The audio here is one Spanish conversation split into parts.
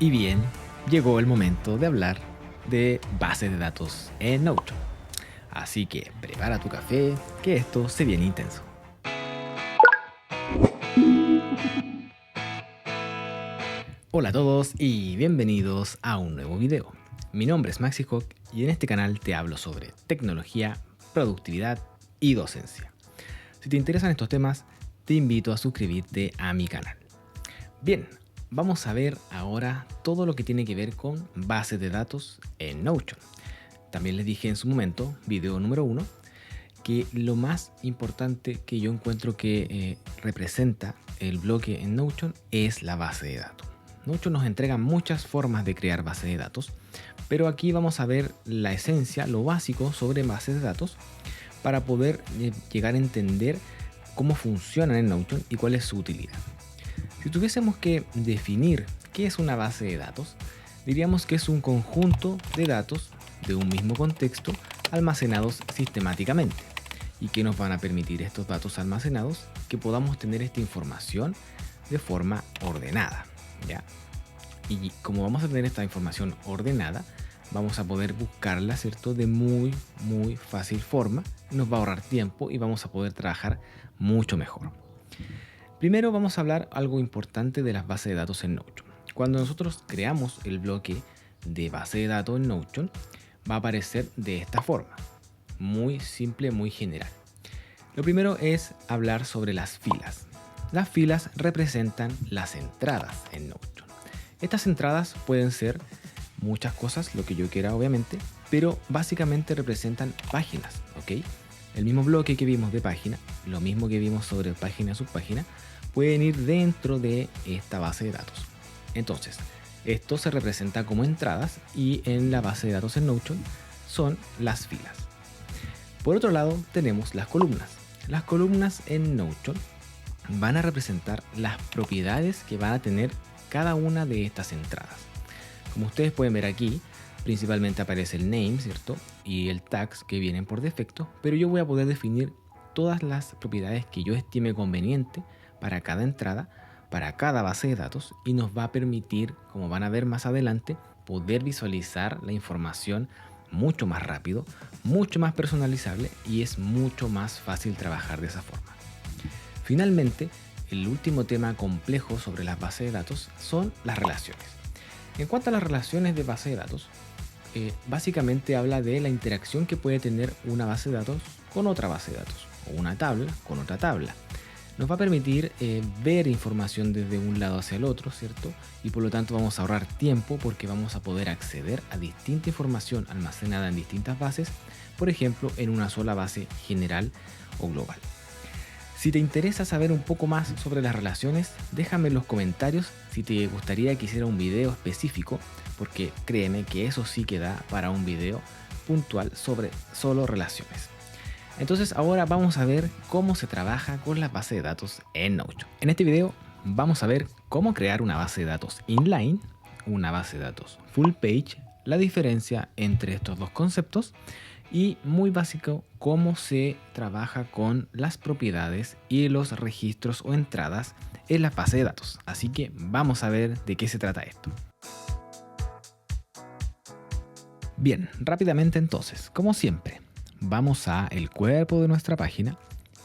Y bien, llegó el momento de hablar de bases de datos en Notion. Así que prepara tu café, que esto se viene intenso. Hola a todos y bienvenidos a un nuevo video. Mi nombre es Maxi Hawk y en este canal te hablo sobre tecnología, productividad y docencia. Si te interesan estos temas, te invito a suscribirte a mi canal. Bien, vamos a ver ahora todo lo que tiene que ver con bases de datos en Notion. También les dije en su momento, video número 1, que lo más importante que yo encuentro que representa el bloque en Notion es la base de datos. Notion nos entrega muchas formas de crear bases de datos, pero aquí vamos a ver la esencia, lo básico sobre bases de datos para poder llegar a entender cómo funcionan en Notion y cuál es su utilidad. Si tuviésemos que definir qué es una base de datos, diríamos que es un conjunto de datos de un mismo contexto almacenados sistemáticamente. ¿Y qué nos van a permitir estos datos almacenados? Que podamos tener esta información de forma ordenada, ¿ya? Y como vamos a tener esta información ordenada, vamos a poder buscarla, ¿cierto? De muy fácil forma. Nos va a ahorrar tiempo y vamos a poder trabajar mucho mejor. Primero vamos a hablar algo importante de las bases de datos en Notion. Cuando nosotros creamos el bloque de base de datos en Notion, va a aparecer de esta forma. Muy simple, muy general. Lo primero es hablar sobre las filas. Las filas representan las entradas en Notion. Estas entradas pueden ser muchas cosas, lo que yo quiera obviamente, pero básicamente representan páginas, ¿ok? El mismo bloque que vimos de página, lo mismo que vimos sobre página, subpágina, pueden ir dentro de esta base de datos. Entonces, esto se representa como entradas y en la base de datos en Notion son las filas. Por otro lado, tenemos las columnas. Las columnas en Notion van a representar las propiedades que van a tener cada una de estas entradas. Como ustedes pueden ver aquí, principalmente aparece el name, ¿cierto? Y el tags que vienen por defecto, pero yo voy a poder definir todas las propiedades que yo estime conveniente para cada entrada, para cada base de datos, y nos va a permitir, como van a ver más adelante, poder visualizar la información mucho más rápido, mucho más personalizable y es mucho más fácil trabajar de esa forma. Finalmente, el último tema complejo sobre las bases de datos son las relaciones. En cuanto a las relaciones de base de datos, básicamente habla de la interacción que puede tener una base de datos con otra base de datos o una tabla con otra tabla. Nos va a permitir ver información desde un lado hacia el otro, ¿cierto? Y por lo tanto vamos a ahorrar tiempo porque vamos a poder acceder a distinta información almacenada en distintas bases, por ejemplo, en una sola base general o global. Si te interesa saber un poco más sobre las relaciones, déjame en los comentarios si te gustaría que hiciera un video específico, porque créeme que eso sí que da para un video puntual sobre solo relaciones. Entonces ahora vamos a ver cómo se trabaja con la base de datos en Notion. En este video vamos a ver cómo crear una base de datos inline, una base de datos full page, la diferencia entre estos dos conceptos y muy básico cómo se trabaja con las propiedades y los registros o entradas en la base de datos. Así que vamos a ver de qué se trata esto. Bien, rápidamente entonces, como siempre, vamos a el cuerpo de nuestra página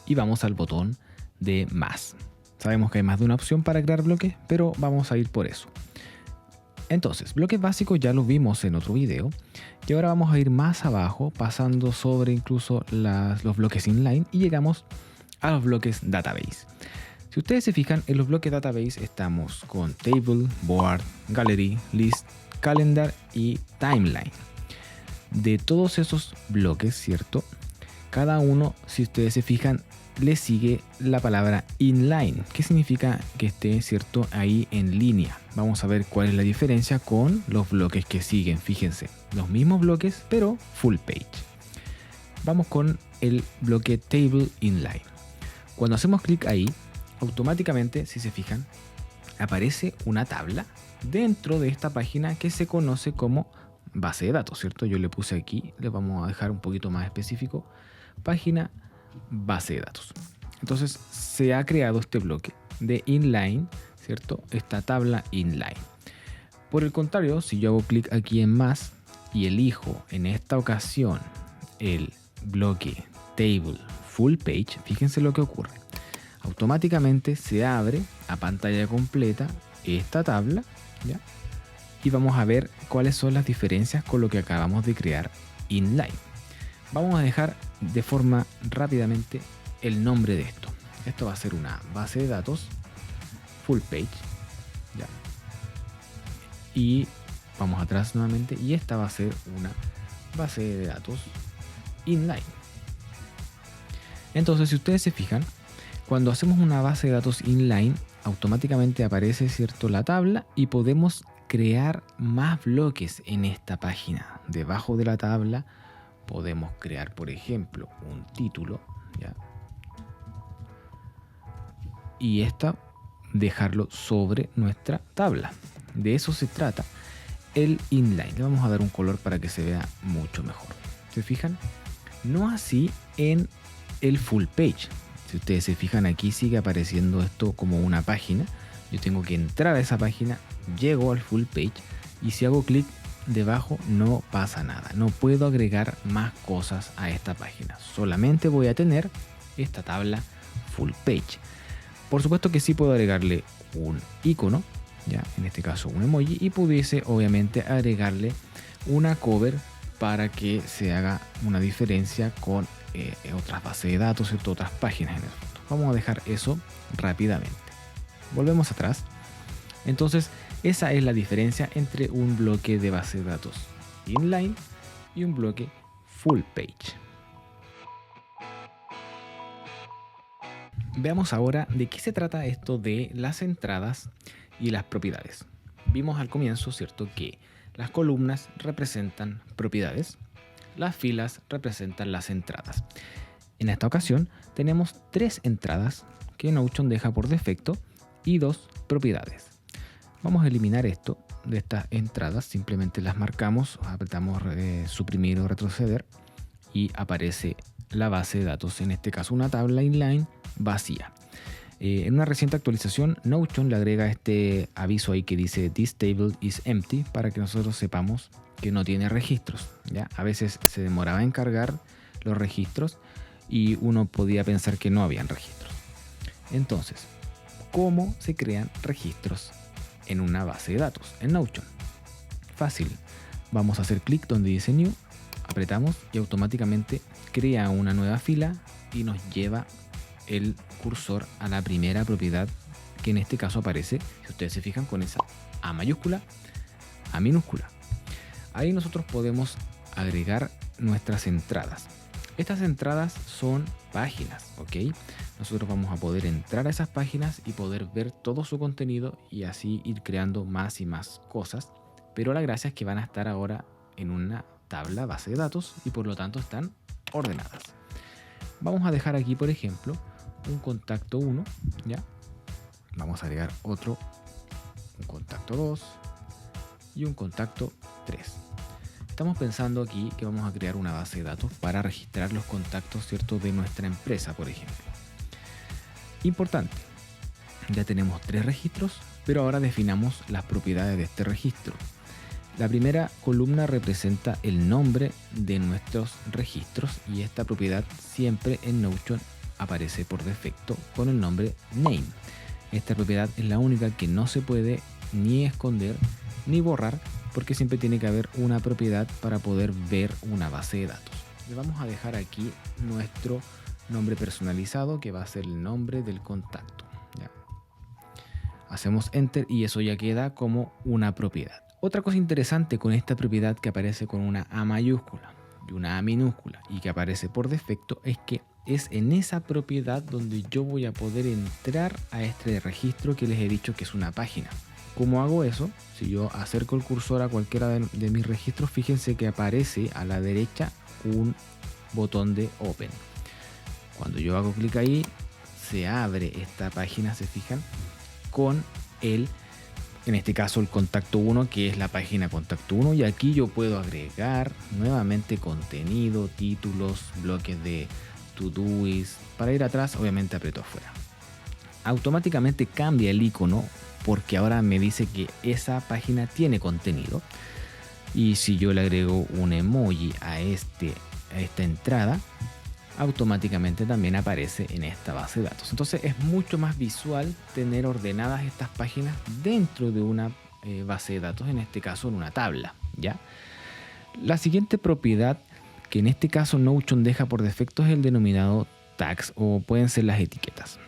y vamos al botón de más. Sabemos que hay más de una opción para crear bloques, pero vamos a ir por eso. Entonces, bloques básicos ya los vimos en otro video y ahora vamos a ir más abajo pasando sobre incluso los bloques inline y llegamos a los bloques database. Si ustedes se fijan, en los bloques database estamos con table, board, gallery, list, calendar y timeline. De todos esos bloques, ¿cierto? Cada uno, si ustedes se fijan, le sigue la palabra inline, que significa que esté, ¿cierto?, ahí en línea. Vamos a ver cuál es la diferencia con los bloques que siguen. Fíjense, los mismos bloques, pero full page. Vamos con el bloque table inline. Cuando hacemos clic ahí, automáticamente, si se fijan, aparece una tabla dentro de esta página que se conoce como base de datos, ¿cierto? Yo le puse aquí, le vamos a dejar un poquito más específico, página base de datos. Entonces se ha creado este bloque de inline, ¿cierto? Esta tabla inline. Por el contrario, si yo hago clic aquí en más y elijo en esta ocasión el bloque Table Full Page, fíjense lo que ocurre. Automáticamente se abre a pantalla completa esta tabla, ¿ya? Y vamos a ver cuáles son las diferencias con lo que acabamos de crear inline. Vamos a dejar de forma rápidamente el nombre de esto. Esto va a ser una base de datos full page, ¿ya? Y vamos atrás nuevamente y esta va a ser una base de datos inline. Entonces, si ustedes se fijan, cuando hacemos una base de datos inline, automáticamente aparece, ¿cierto?, la tabla y podemos crear más bloques en esta página. Debajo de la tabla podemos crear, por ejemplo, un título, ¿ya? Y dejarlo sobre nuestra tabla. De eso se trata el inline. Le vamos a dar un color para que se vea mucho mejor. ¿Se fijan? No así en el full page. Si ustedes se fijan, aquí sigue apareciendo esto como una página. Yo tengo que entrar a esa página, llego al full page y si hago clic debajo no pasa nada. No puedo agregar más cosas a esta página. Solamente voy a tener esta tabla full page. Por supuesto que sí puedo agregarle un icono, ya en este caso un emoji, y pudiese obviamente agregarle una cover para que se haga una diferencia con otras bases de datos y otras páginas en el fondo. Vamos a dejar eso rápidamente. Volvemos atrás. Entonces, esa es la diferencia entre un bloque de base de datos inline y un bloque full page. Veamos ahora de qué se trata esto de las entradas y las propiedades. Vimos al comienzo, ¿cierto?, que las columnas representan propiedades, las filas representan las entradas. En esta ocasión tenemos 3 entradas que Notion deja por defecto y 2 propiedades. Vamos a eliminar esto de estas entradas, simplemente las marcamos, apretamos suprimir o retroceder y aparece la base de datos, en este caso una tabla inline vacía. En una reciente actualización, Notion le agrega este aviso ahí que dice "This table is empty" para que nosotros sepamos que no tiene registros, ¿ya? A veces se demoraba en cargar los registros y uno podía pensar que no habían registros. Entonces, ¿cómo se crean registros en una base de datos en Notion? Fácil. Vamos a hacer clic donde dice New, apretamos y automáticamente crea una nueva fila y nos lleva el cursor a la primera propiedad, que en este caso aparece, si ustedes se fijan, con esa A mayúscula, A minúscula. Ahí nosotros podemos agregar nuestras entradas. Estas entradas son páginas, ¿ok? Nosotros vamos a poder entrar a esas páginas y poder ver todo su contenido y así ir creando más y más cosas. Pero la gracia es que van a estar ahora en una tabla base de datos y por lo tanto están ordenadas. Vamos a dejar aquí, por ejemplo, un contacto 1, ¿ya? Vamos a agregar otro, un contacto 2 y un contacto 3. Estamos pensando aquí que vamos a crear una base de datos para registrar los contactos, ¿cierto?, de nuestra empresa, por ejemplo. Importante, ya tenemos 3 registros, pero ahora definamos las propiedades de este registro. La primera columna representa el nombre de nuestros registros y esta propiedad siempre en Notion aparece por defecto con el nombre name. Esta propiedad es la única que no se puede ni esconder ni borrar porque siempre tiene que haber una propiedad para poder ver una base de datos. Le vamos a dejar aquí nuestro nombre personalizado que va a ser el nombre del contacto, ¿ya? Hacemos enter y eso ya queda como una propiedad. Otra cosa interesante con esta propiedad que aparece con una A mayúscula y una A minúscula y que aparece por defecto es que es en esa propiedad donde yo voy a poder entrar a este registro que les he dicho que es una página. ¿Cómo hago eso? Si yo acerco el cursor a cualquiera de mis registros, fíjense que aparece a la derecha un botón de Open. Cuando yo hago clic ahí, se abre esta página, se fijan, con en este caso el contacto 1, que es la página contacto 1, y aquí yo puedo agregar nuevamente contenido, títulos, bloques de Todoist. Para ir atrás, obviamente aprieto afuera. Automáticamente cambia el icono porque ahora me dice que esa página tiene contenido. Y si yo le agrego un emoji a esta entrada, automáticamente también aparece en esta base de datos. Entonces es mucho más visual tener ordenadas estas páginas dentro de una base de datos, en este caso en una tabla, ¿ya? La siguiente propiedad que en este caso Notion deja por defecto es el denominado tags, o pueden ser las etiquetas.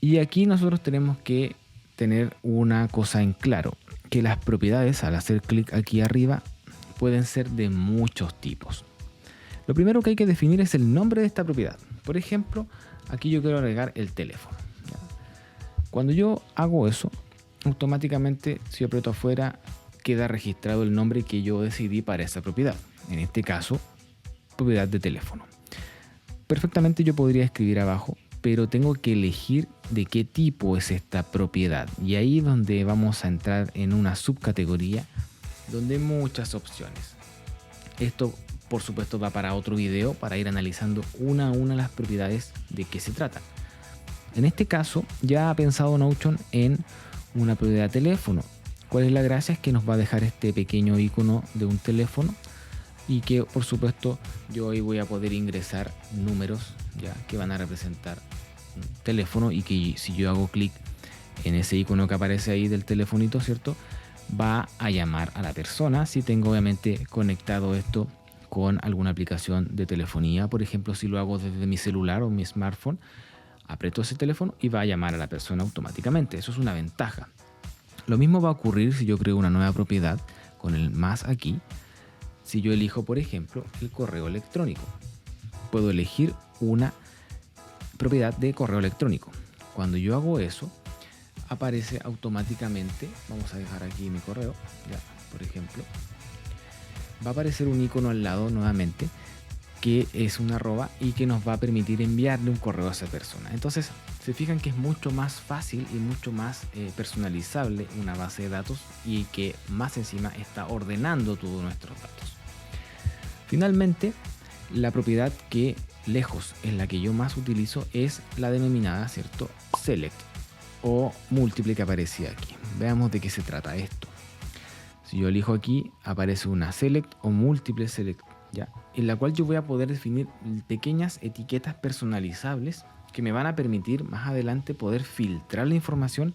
Y aquí nosotros tenemos que tener una cosa en claro, que las propiedades, al hacer clic aquí arriba, pueden ser de muchos tipos. Lo primero que hay que definir es el nombre de esta propiedad. Por ejemplo, aquí yo quiero agregar el teléfono. Cuando yo hago eso, automáticamente si aprieto afuera queda registrado el nombre que yo decidí para esa propiedad. En este caso, propiedad de teléfono. Perfectamente yo podría escribir abajo, pero tengo que elegir de qué tipo es esta propiedad. Y ahí es donde vamos a entrar en una subcategoría donde hay muchas opciones. Esto por supuesto va para otro video para ir analizando una a una las propiedades de qué se tratan. En este caso ya ha pensado Notion en una propiedad de teléfono. ¿Cuál es la gracia? Es que nos va a dejar este pequeño icono de un teléfono y que por supuesto yo hoy voy a poder ingresar números ya que van a representar un teléfono, y que si yo hago clic en ese icono que aparece ahí del telefonito, ¿cierto?, va a llamar a la persona si tengo obviamente conectado esto con alguna aplicación de telefonía. Por ejemplo, si lo hago desde mi celular o mi smartphone, aprieto ese teléfono y va a llamar a la persona automáticamente. Eso es una ventaja. Lo mismo va a ocurrir si yo creo una nueva propiedad con el más aquí. Si yo elijo, por ejemplo, el correo electrónico, puedo elegir una propiedad de correo electrónico. Cuando yo hago eso, aparece automáticamente, vamos a dejar aquí mi correo, ya, por ejemplo, va a aparecer un icono al lado nuevamente que es un arroba y que nos va a permitir enviarle un correo a esa persona. Entonces se fijan que es mucho más fácil y mucho más personalizable una base de datos, y que más encima está ordenando todos nuestros datos. Finalmente, la propiedad que lejos es la que yo más utilizo es la denominada, ¿cierto?, select o múltiple, que aparecía aquí. Veamos de qué se trata esto. Si yo elijo aquí, aparece una select o múltiple select, ¿ya?, en la cual yo voy a poder definir pequeñas etiquetas personalizables que me van a permitir más adelante poder filtrar la información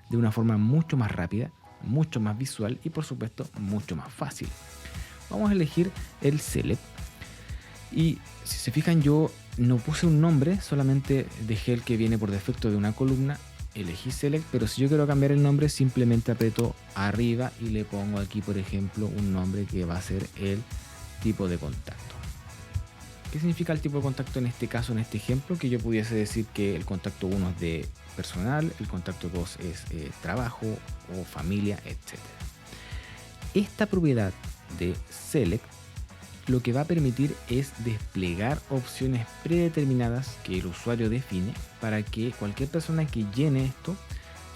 de una forma mucho más rápida, mucho más visual y por supuesto mucho más fácil. Vamos a elegir el select, y si se fijan yo no puse un nombre, solamente dejé el que viene por defecto de una columna, elegí select, pero si yo quiero cambiar el nombre simplemente aprieto arriba y le pongo aquí por ejemplo un nombre que va a ser el tipo de contacto. ¿Qué significa el tipo de contacto en este caso, en este ejemplo? Que yo pudiese decir que el contacto 1 es de personal, el contacto 2 es trabajo o familia, etc. Esta propiedad de select lo que va a permitir es desplegar opciones predeterminadas que el usuario define para que cualquier persona que llene esto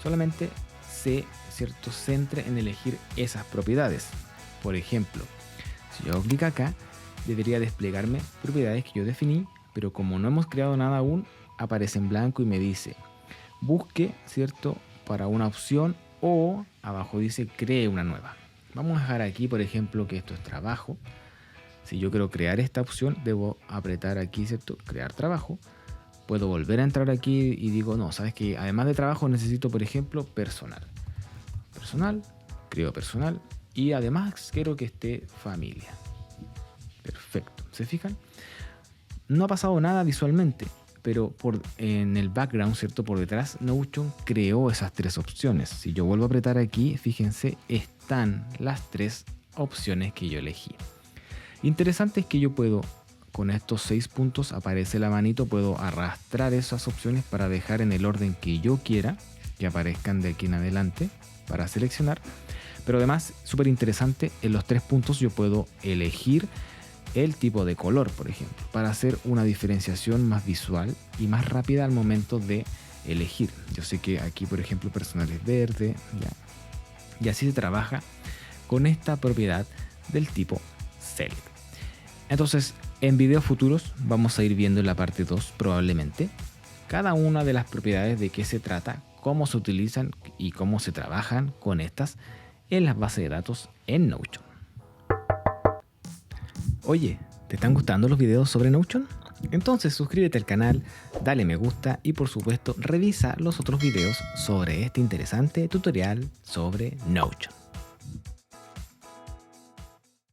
solamente se centre en elegir esas propiedades. Por ejemplo, si yo hago clic acá, debería desplegarme propiedades que yo definí, pero como no hemos creado nada aún, aparece en blanco y me dice busque, ¿cierto?, para una opción, o abajo dice cree una nueva. Vamos a dejar aquí, por ejemplo, que esto es trabajo. Si yo quiero crear esta opción, debo apretar aquí, ¿cierto?, crear trabajo. Puedo volver a entrar aquí y digo, no, sabes que además de trabajo necesito, por ejemplo, personal. Personal, creo personal, y además quiero que esté familia. Perfecto. ¿Se fijan? No ha pasado nada visualmente, pero en el background, ¿cierto?, por detrás, Notion creó esas tres opciones. Si yo vuelvo a apretar aquí, fíjense, están las tres opciones que yo elegí. Interesante es que yo puedo, con estos 6 puntos, aparece la manito, puedo arrastrar esas opciones para dejar en el orden que yo quiera que aparezcan de aquí en adelante para seleccionar. Pero además, súper interesante, en los 3 puntos yo puedo elegir el tipo de color, por ejemplo, para hacer una diferenciación más visual y más rápida al momento de elegir. Yo sé que aquí, por ejemplo, personal es verde, ¿ya? Y así se trabaja con esta propiedad del tipo select. Entonces, en videos futuros vamos a ir viendo en la parte 2 probablemente cada una de las propiedades de qué se trata, cómo se utilizan y cómo se trabajan con estas en las bases de datos en Notion. Oye, ¿te están gustando los videos sobre Notion? Entonces suscríbete al canal, dale me gusta y por supuesto revisa los otros videos sobre este interesante tutorial sobre Notion.